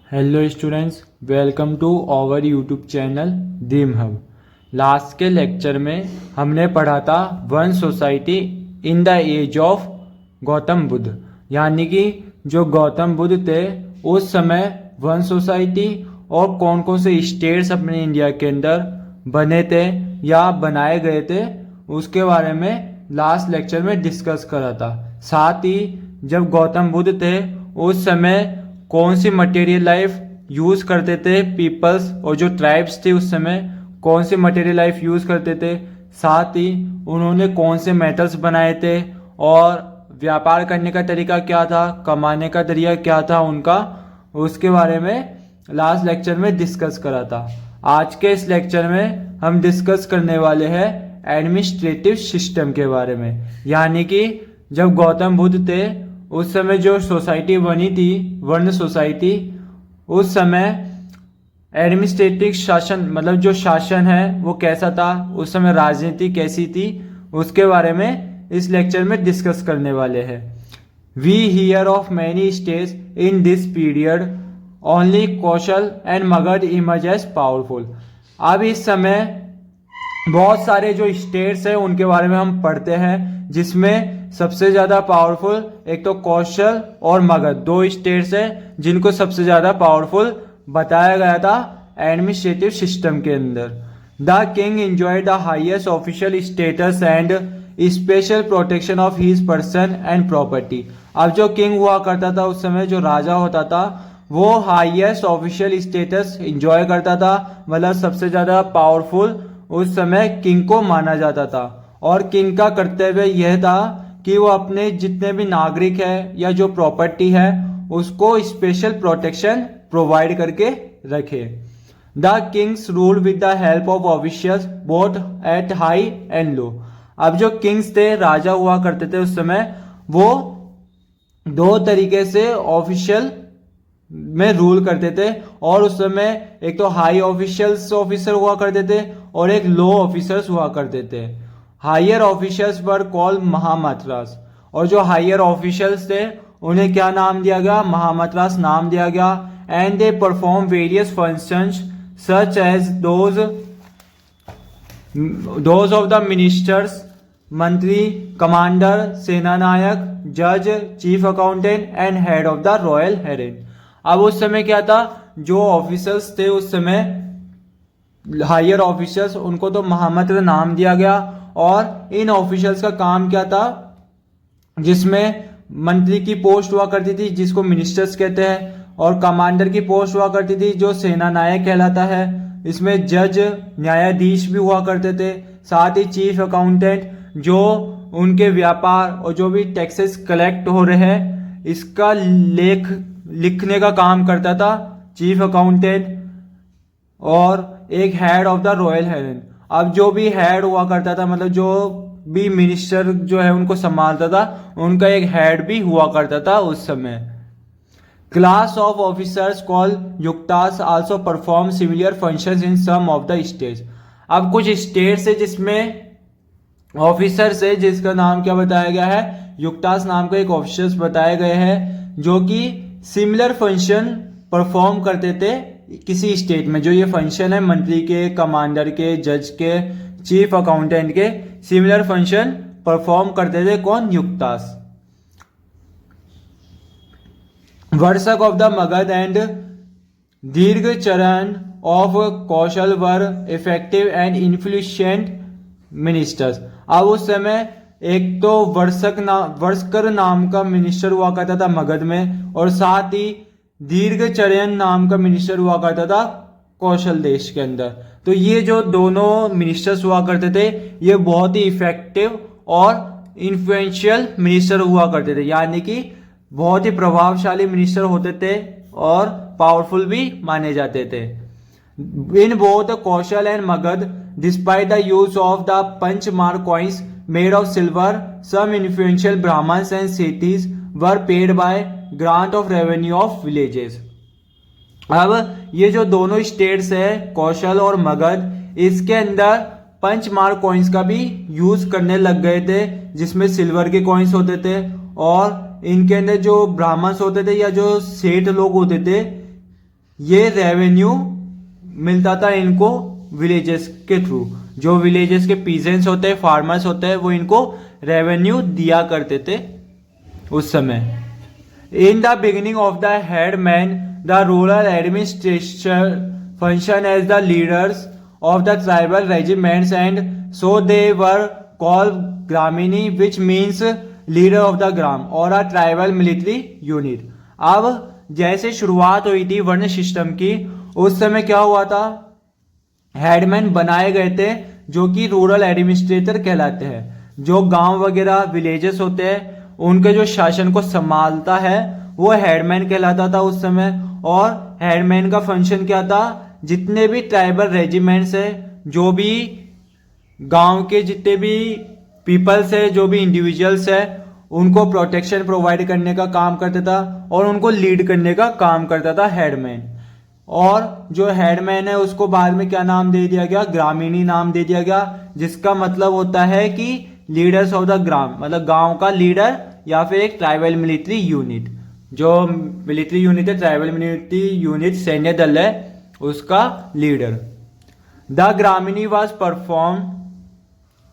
Hello students, welcome to our YouTube channel dream hub. Last के lecture में हमने पढ़ा था one society in the age of Gautam Buddha, यानी कि जो गौतम बुद्ध थे उस समय वन सोसाइटी और कौन कौन से स्टेट्स अपने इंडिया के अंदर बने थे या बनाए गए थे उसके बारे में लास्ट लेक्चर में डिस्कस करा था। साथ ही जब गौतम बुद्ध थे उस समय कौन सी मटेरियल लाइफ यूज़ करते थे पीपल्स, और जो ट्राइब्स थे उस समय कौन सी मटेरियल लाइफ यूज़ करते थे। साथ ही उन्होंने कौन से मेटल्स बनाए थे और व्यापार करने का तरीका क्या था, कमाने का तरीका क्या था उनका, उसके बारे में लास्ट लेक्चर में डिस्कस करा था। आज के इस लेक्चर में हम डिस्कस करने वाले हैं एडमिनिस्ट्रेटिव सिस्टम के बारे में, यानी कि जब गौतम बुद्ध थे उस समय जो सोसाइटी बनी थी वर्ण सोसाइटी, उस समय एडमिनिस्ट्रेटिव शासन मतलब जो शासन है वो कैसा था, उस समय राजनीति कैसी थी, उसके बारे में इस लेक्चर में डिस्कस करने वाले हैं। We hear of many states in this period, only Kosala and Magadha emerge as powerful. अब इस समय बहुत सारे जो स्टेट्स हैं उनके बारे में हम पढ़ते हैं, जिसमें सबसे ज़्यादा पावरफुल एक तो कौशल और मगध, दो स्टेट्स हैं जिनको सबसे ज़्यादा पावरफुल बताया गया था एडमिनिस्ट्रेटिव सिस्टम के अंदर। The king enjoy the highest official status and special protection of his person and property. अब जो किंग हुआ करता था उस समय, जो राजा होता था, वो हाईएस्ट ऑफिशियल स्टेटस एंजॉय करता था, मतलब सबसे ज़्यादा पावरफुल उस समय किंग को माना जाता था। और किंग का कर्तव्य यह था कि वो अपने जितने भी नागरिक है या जो प्रॉपर्टी है उसको स्पेशल प्रोटेक्शन प्रोवाइड करके रखे। The Kings rule with the help of officials both at high and low. अब जो किंग्स थे, राजा हुआ करते थे उस समय, वो दो तरीके से ऑफिशियल में रूल करते थे, और उस समय एक तो हाई ऑफिशियल्स ऑफिसर हुआ करते थे और एक लो ऑफिसर्स हुआ करते थे। Higher officials were called mahamatras, और जो हायर ऑफिशियल्स थे उन्हें क्या नाम दिया गया, महामात्रास नाम दिया गया। And they perform various functions such as those of the ministers, मंत्री, कमांडर, सेनानायक, जज, chief accountant and head of the royal harem. अब उस समय क्या था, जो ऑफिसर्स थे उस समय हायर ऑफिसर्स, उनको तो महामंत्र नाम दिया गया। और इन ऑफिसर्स का काम क्या था, जिसमें मंत्री की पोस्ट हुआ करती थी जिसको मिनिस्टर्स कहते हैं, और कमांडर की पोस्ट हुआ करती थी जो सेना नायक कहलाता है। इसमें जज, न्यायाधीश भी हुआ करते थे। साथ ही चीफ अकाउंटेंट, जो उनके व्यापार और जो भी टैक्सेस कलेक्ट हो रहे हैं इसका लिखने का काम करता था चीफ अकाउंटेंट। और एक head of the royal harem. अब जो भी हेड हुआ करता था, मतलब जो भी मिनिस्टर जो है उनको संभालता था, उनका एक हेड भी हुआ करता था उस समय। Class of officers called yuktas also perform similar functions in some of the states. अब कुछ स्टेट्स है जिसमें ऑफिसर्स है जिसका नाम क्या बताया गया है, युक्तास नाम का एक ऑफिसर्स बताए गए हैं, जो कि सिमिलर फंक्शन परफॉर्म करते थे किसी स्टेट में। जो ये फंक्शन है मंत्री के, कमांडर के, जज के, चीफ अकाउंटेंट के, सिमिलर फंक्शन परफॉर्म करते थे कौन, युक्तास। वर्षक ऑफ द मगध एंड दीर्घ चरण of Kaushal were effective and influential ministers. अब उस समय एक तो वर्षकर नाम का मिनिस्टर हुआ करता था मगध में, और साथ ही दीर्घचर्यन नाम का मिनिस्टर हुआ करता था कौशल देश के अंदर। तो ये जो दोनों मिनिस्टर्स हुआ करते थे ये बहुत ही इफेक्टिव और इन्फ्लुएंशियल मिनिस्टर हुआ करते थे, यानी कि बहुत ही प्रभावशाली मिनिस्टर होते थे और पावरफुल भी माने जाते थे। In both Kosala and Magadha, despite the use of the punch mark coins made of silver, some influential Brahmanas and setthis were paid by grant of revenue of villages. अब ये जो दोनों स्टेट्स है कौशल और मगध, इसके अंदर पंच मार्क कॉइन्स का भी यूज करने लग गए थे, जिसमें सिल्वर के कॉइन्स होते थे, और इनके अंदर जो ब्राह्मण्स होते थे या जो सेठ लोग होते थे ये रेवेन्यू मिलता था इनको विलेजेस के थ्रू। जो विलेजेस के पीजेंट्स होते हैं, फार्मर्स होते हैं, वो इनको रेवेन्यू दिया करते थे उस समय। In the beginning of the headman the rural administration function as the leaders of the tribal regiments and so they were called Gramini which means leader of the gram or a tribal military unit। अब जैसे शुरुआत हुई थी वर्ण system की, उस समय क्या हुआ था, हेडमैन बनाए गए थे जो कि रूरल एडमिनिस्ट्रेटर कहलाते हैं। जो गांव वगैरह विलेजेस होते हैं उनके जो शासन को संभालता है वो हेडमैन कहलाता था उस समय। और हेडमैन का फंक्शन क्या था, जितने भी ट्राइबल रेजिमेंट्स है, जो भी गांव के जितने भी पीपल्स है, जो भी इंडिविजुअल्स है, उनको प्रोटेक्शन प्रोवाइड करने का काम करता था और उनको लीड करने का काम करता था हेडमैन। और जो हेडमैन है उसको बाद में क्या नाम दे दिया गया, ग्रामीणी नाम दे दिया गया, जिसका मतलब होता है कि लीडर्स ऑफ द ग्राम, मतलब गांव का लीडर या फिर एक ट्राइबल मिलिट्री यूनिट। जो मिलिट्री यूनिट है, ट्राइबल मिलिट्री यूनिट सैन्य दल है, उसका leader. The gramini was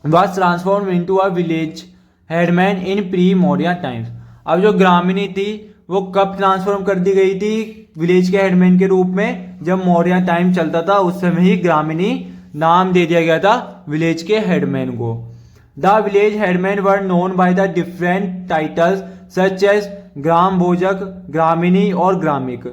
transform into a village headman in pre Maurya times. अब जो ग्रामीणी थी वो कब ट्रांसफॉर्म कर दी गई थी विलेज के हेडमैन के रूप में, जब मौर्य टाइम चलता था, उस समय ही ग्रामीणी नाम दे दिया गया था विलेज के हेडमैन को। The village headman were known by the different titles such as grama bhojaka, gramini और ग्रामिक।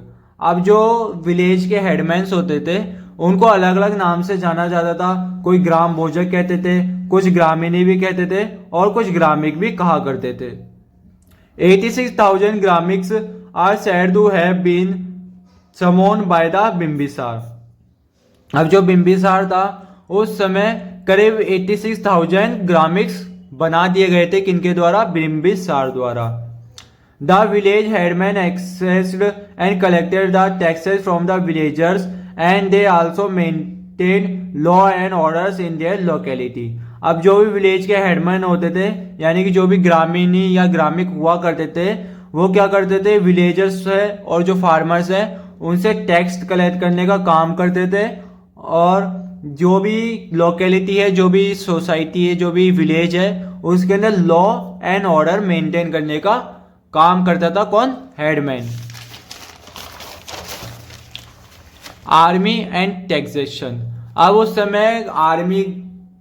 अब जो विलेज के हेडमैन्स होते थे उनको अलग अलग नाम से जाना जाता था। कोई ग्राम भोजक कहते थे, कुछ ग्रामीणी भी कहते थे और कुछ ग्रामिक भी कहा करते थे। 86,000 gramikas are said to have been summon by the Bimbisara. अब जो बिंबिसार था उस समय करीब 86,000 ग्रामिक्स बना दिए गए थे, किनके द्वारा, बिंबिसार द्वारा। The village headman accessed and collected the taxes from the villagers and they also maintained law and orders in their locality। अब जो भी विलेज के हेडमैन होते थे, यानी कि जो भी ग्रामीणी या ग्रामिक हुआ करते थे, वो क्या करते थे, विलेजर्स है और जो फार्मर्स है उनसे टैक्स कलेक्ट करने का काम करते थे। और जो भी लोकेलिटी है, जो भी सोसाइटी है, जो भी विलेज है, उसके अंदर लॉ एंड ऑर्डर मेंटेन करने का काम करता था कौन, हेडमैन। Army and taxation. अब उस समय आर्मी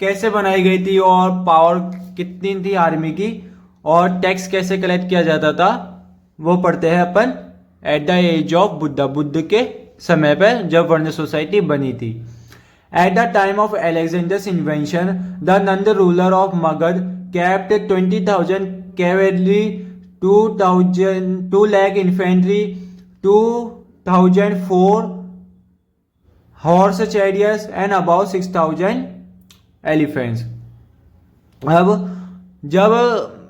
कैसे बनाई गई थी और पावर कितनी थी आर्मी की, और टैक्स कैसे कलेक्ट किया जाता था, वो पढ़ते हैं अपन at the age of Buddha, Buddha के समय पर जब वर्ण सोसाइटी बनी थी। At the time of Alexander's invention the Nanda ruler of Magadha kept 20,000 cavalry, 2 lakh infantry, 2,004 horse chariots and about 6,000 elephants। अब जब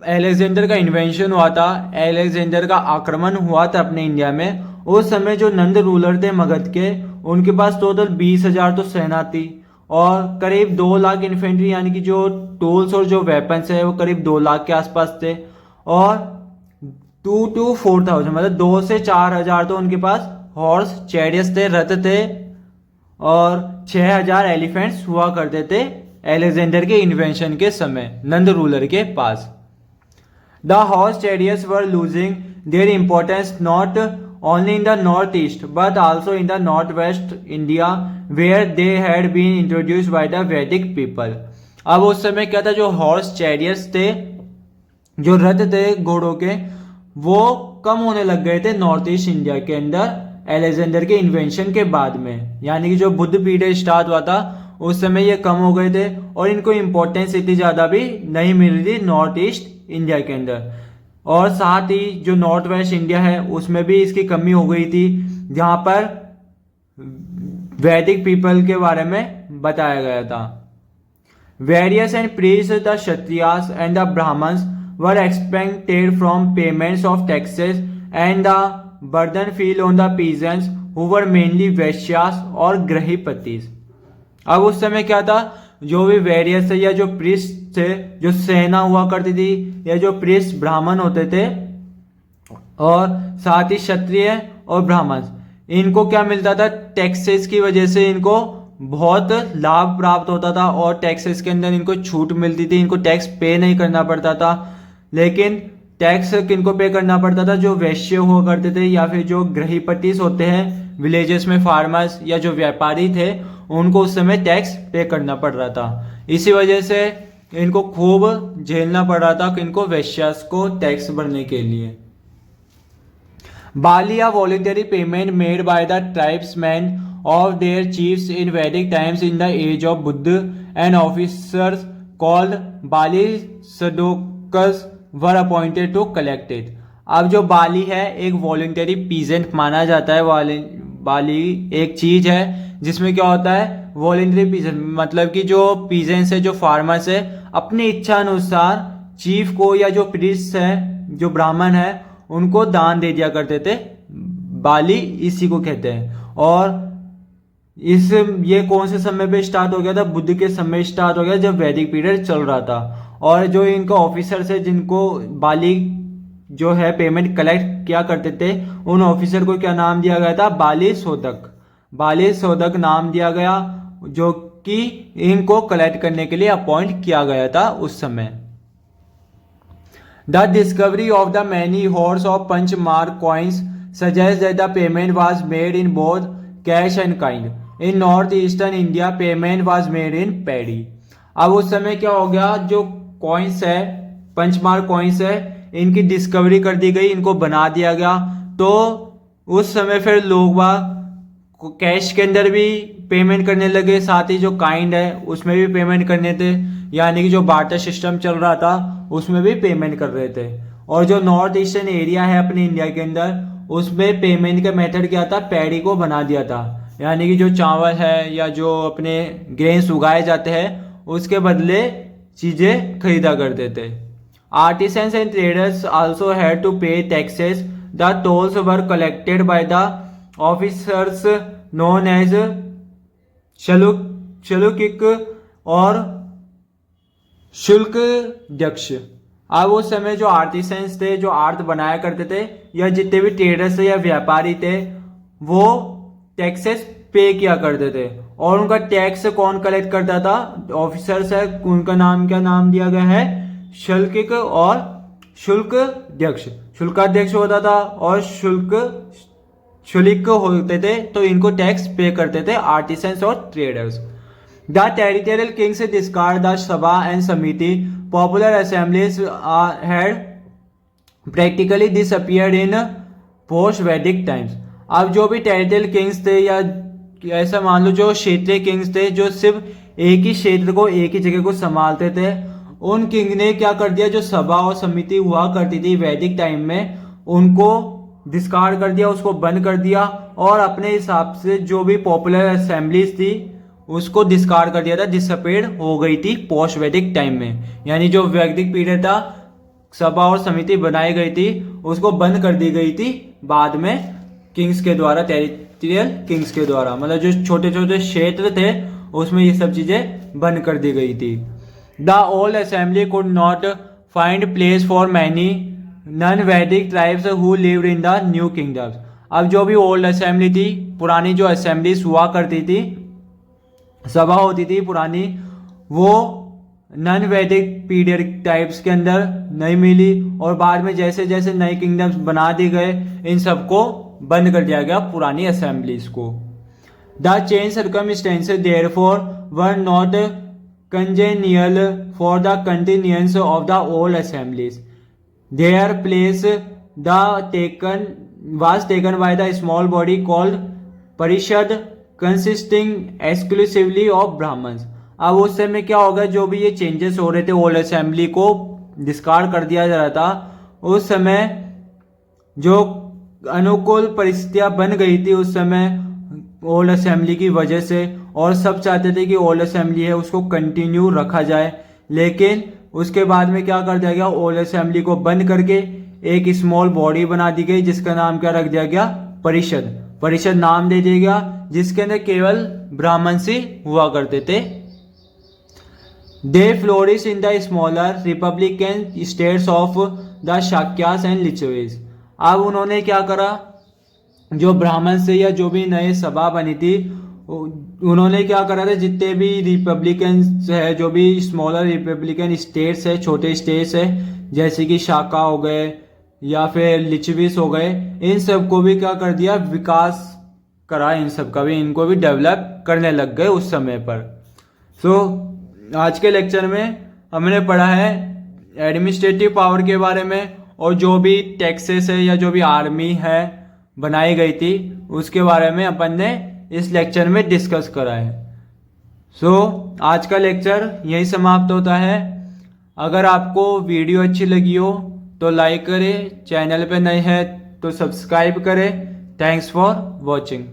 अलेक्जेंडर का इन्वेंशन हुआ था, अलेक्जेंडर का आक्रमण हुआ था अपने इंडिया में, उस समय जो नंद रूलर थे मगध के, उनके पास टोटल 20,000 तो सेना थी और करीब 2 लाख इन्फेंट्री, यानी कि जो टूल्स और जो वेपन्स है वो करीब 2 लाख के आसपास थे। और 2 to 4,000 मतलब 2 से 4,000 तो उनके पास हॉर्स चैरियट्स थे, रथ थे, और 6,000 एलिफेंट्स हुआ करते थे अलेक्जेंडर के इन्वेंशन के समय नंद रूलर के पास। The horse chariots were losing their importance not only in the north east but also in the north west India where they had been introduced by the Vedic people. अब उस समय क्या था, जो हॉर्स चैरियट्स थे, जो रथ थे घोड़ों के, वो कम होने लग गए थे नॉर्थ ईस्ट इंडिया के अंदर अलेक्जेंडर के इन्वेंशन के बाद में। यानी कि जो बुद्ध पीरियड स्टार्ट हुआ था उस समय ये कम हो गए थे और इनको इम्पोर्टेंस इतनी ज़्यादा भी नहीं मिल रही थी नॉर्थ ईस्ट इंडिया के अंदर। और साथ ही जो नॉर्थ वेस्ट इंडिया है उसमें भी इसकी कमी हो गई थी, जहाँ पर वैदिक पीपल के बारे में बताया गया था। Various and priest the Kshatriyas and the Brahmins were expected from payments of taxes and the burden fell on the peasants who were mainly वैश्यास और गृहपतिस। अब उस समय क्या था, जो भी वेरियस थे या जो प्रीस्ट थे, जो सेना हुआ करती थी, या जो प्रीस्ट ब्राह्मण होते थे, और साथ ही क्षत्रिय और ब्राह्मण, इनको क्या मिलता था, टैक्सेस की वजह से इनको बहुत लाभ प्राप्त होता था और टैक्सेस के अंदर इनको छूट मिलती थी, इनको टैक्स पे नहीं करना पड़ता था। लेकिन टैक्स किनको पे करना पड़ता था, जो वैश्य हुआ करते थे या फिर जो गृहपतिस होते हैं विलेजेस में, फार्मर्स या जो व्यापारी थे, उनको उस समय टैक्स पे करना पड़ रहा था। इसी वजह से इनको खूब झेलना पड़ रहा था कि इनको वैश्यास को टैक्स भरने के लिए। Bali, a voluntary payment made by the tribesmen of their chiefs in Vedic times in the age of Buddha, and officers called Bali Sadokas were appointed to collect it. अब जो बाली है एक वॉलेंटरी पीजेंट माना जाता है। बाली एक चीज है जिसमें क्या होता है, वॉलेंटरी पीजेंट मतलब कि जो पीजेंट्स है, जो फार्मर्स है, अपनी इच्छा अनुसार चीफ को या जो प्रीस्ट है, जो ब्राह्मण है, उनको दान दे दिया करते थे। बाली इसी को कहते हैं। और ये कौन से समय पे स्टार्ट हो गया था, बुद्ध के समय स्टार्ट हो गया जब वैदिक पीरियड चल रहा था। और जो इनका ऑफिसर्स है जिनको बाली जो है पेमेंट कलेक्ट किया करते थे, उन ऑफिसर को क्या नाम दिया गया था, बाली शोधक। बाली शोधक नाम दिया गया, जो कि इनको कलेक्ट करने के लिए अपॉइंट किया गया था उस समय। The discovery of the many hoards of Panchmark coins suggests that the payment was made in both cash and kind. In northeastern India, payment was made in paddy. अब उस समय क्या हो गया, जो कॉइन्स है, पंचमार्क कॉइन्स है, इनकी डिस्कवरी कर दी गई, इनको बना दिया गया। तो उस समय फिर लोग कैश के अंदर भी पेमेंट करने लगे, साथ ही जो काइंड है उसमें भी पेमेंट करने थे, यानी कि जो बार्टर सिस्टम चल रहा था उसमें भी पेमेंट कर रहे थे। और जो नॉर्थ ईस्टर्न एरिया है अपने इंडिया के अंदर, उसमें पेमेंट का मेथड क्या था, पैडी को बना दिया था, यानी कि जो चावल है या जो अपने ग्रेन्स उगाए जाते हैं उसके बदले चीजें खरीदा करते थे। Artisans and traders also had to pay taxes. The tolls were collected by the officers known as shulkika और शुल्क दक्ष। अब उस समय जो आर्टिसंस थे, जो आर्ट बनाया करते थे, या जितने भी ट्रेडर्स थे या व्यापारी थे, वो टैक्सेस पे किया करते थे। और उनका टैक्स कौन कलेक्ट करता था, ऑफिसर्स है, उनका नाम क्या नाम दिया गया है, शुल्किक और शुल्क दक्ष। शुल्काध्यक्ष होता था और शुल्क होते थे, तो इनको टैक्स पे करते थे आर्टिसंस और traders. The territorial kings discarded the Sabha and Samiti. Popular assemblies had practically disappeared in post-Vedic times. अब जो भी टेरिटोरियल किंग्स थे, या ऐसा मान लो जो क्षेत्रीय किंग्स थे, जो सिर्फ एक ही क्षेत्र को, एक ही जगह को संभालते थे, उन किंग ने क्या कर दिया, जो सभा और समिति हुआ करती थी वैदिक टाइम में, उनको डिस्कार्ड कर दिया, उसको बंद कर दिया, और अपने हिसाब से जो भी पॉपुलर असेंबलीज थी उसको डिस्कार्ड कर दिया था, डिसअपेयर हो गई थी पोस्ट वैदिक टाइम में। यानी जो वैदिक पीरियड था, सभा और समिति बनाई गई थी, उसको बंद कर दी गई थी बाद में किंग्स के द्वारा, टेरिटोरियल किंग्स के द्वारा। मतलब जो छोटे छोटे क्षेत्र थे उसमें ये सब चीजें बंद कर दी गई थी। The old assembly could not find place for many non Vedic tribes who lived in the new kingdoms. अब जो भी ओल्ड असेंबली थी, पुरानी जो असेंबलीज हुआ करती थी, सभा होती थी पुरानी, वो नॉन वैदिक पीरियड टाइप्स के अंदर नहीं मिली, और बाद में जैसे जैसे नए किंगडम्स बना दिए गए, इन सबको बंद कर दिया गया, पुरानी असेंबलीज को। The change circumstances therefore were not congenial for the continuance of the old assemblies. Their place was taken by the small body called parishad consisting exclusively of Brahmanas. अब उस समय क्या होगा, जो भी ये चेंजेस हो रहे थे, ओल्ड असेंबली को डिस्कार्ड कर दिया जा रहा था, उस समय जो अनुकूल परिस्थितियां बन गई थी उस समय ओल्ड असेंबली की वजह से, और सब चाहते थे कि ओल्ड असेंबली है उसको कंटिन्यू रखा जाए। लेकिन उसके बाद में क्या कर दिया गया, ओल्ड असेंबली को बंद करके एक स्मॉल बॉडी बना दी गई, जिसका नाम क्या रख दिया गया, परिषद। परिषद नाम दे दिया गया, जिसके अंदर केवल ब्राह्मण से हुआ करते थे। They flourish in the smaller republican states of the Shakyas and Lichchhavis. अब उन्होंने क्या करा, जो ब्राह्मण से या जो भी नए सभा बनी थी, उन्होंने क्या करा था, जितने भी रिपब्लिकन है, जो भी स्मॉलर रिपब्लिकन स्टेट्स है, छोटे स्टेट्स है, जैसे कि शाखा हो गए या फिर लिचविस हो गए, इन सब को भी क्या कर दिया, विकास करा इन सब का भी, इनको भी डेवलप करने लग गए उस समय पर। आज के लेक्चर में हमने पढ़ा है एडमिनिस्ट्रेटिव पावर के बारे में, और जो भी टैक्सेस है या जो भी आर्मी है बनाई गई थी उसके बारे में अपन ने इस लेक्चर में डिस्कस करा है। आज का लेक्चर यही समाप्त होता है। अगर आपको वीडियो अच्छी लगी हो तो लाइक करें, चैनल पे नए हैं तो सब्सक्राइब करें। Thanks for watching.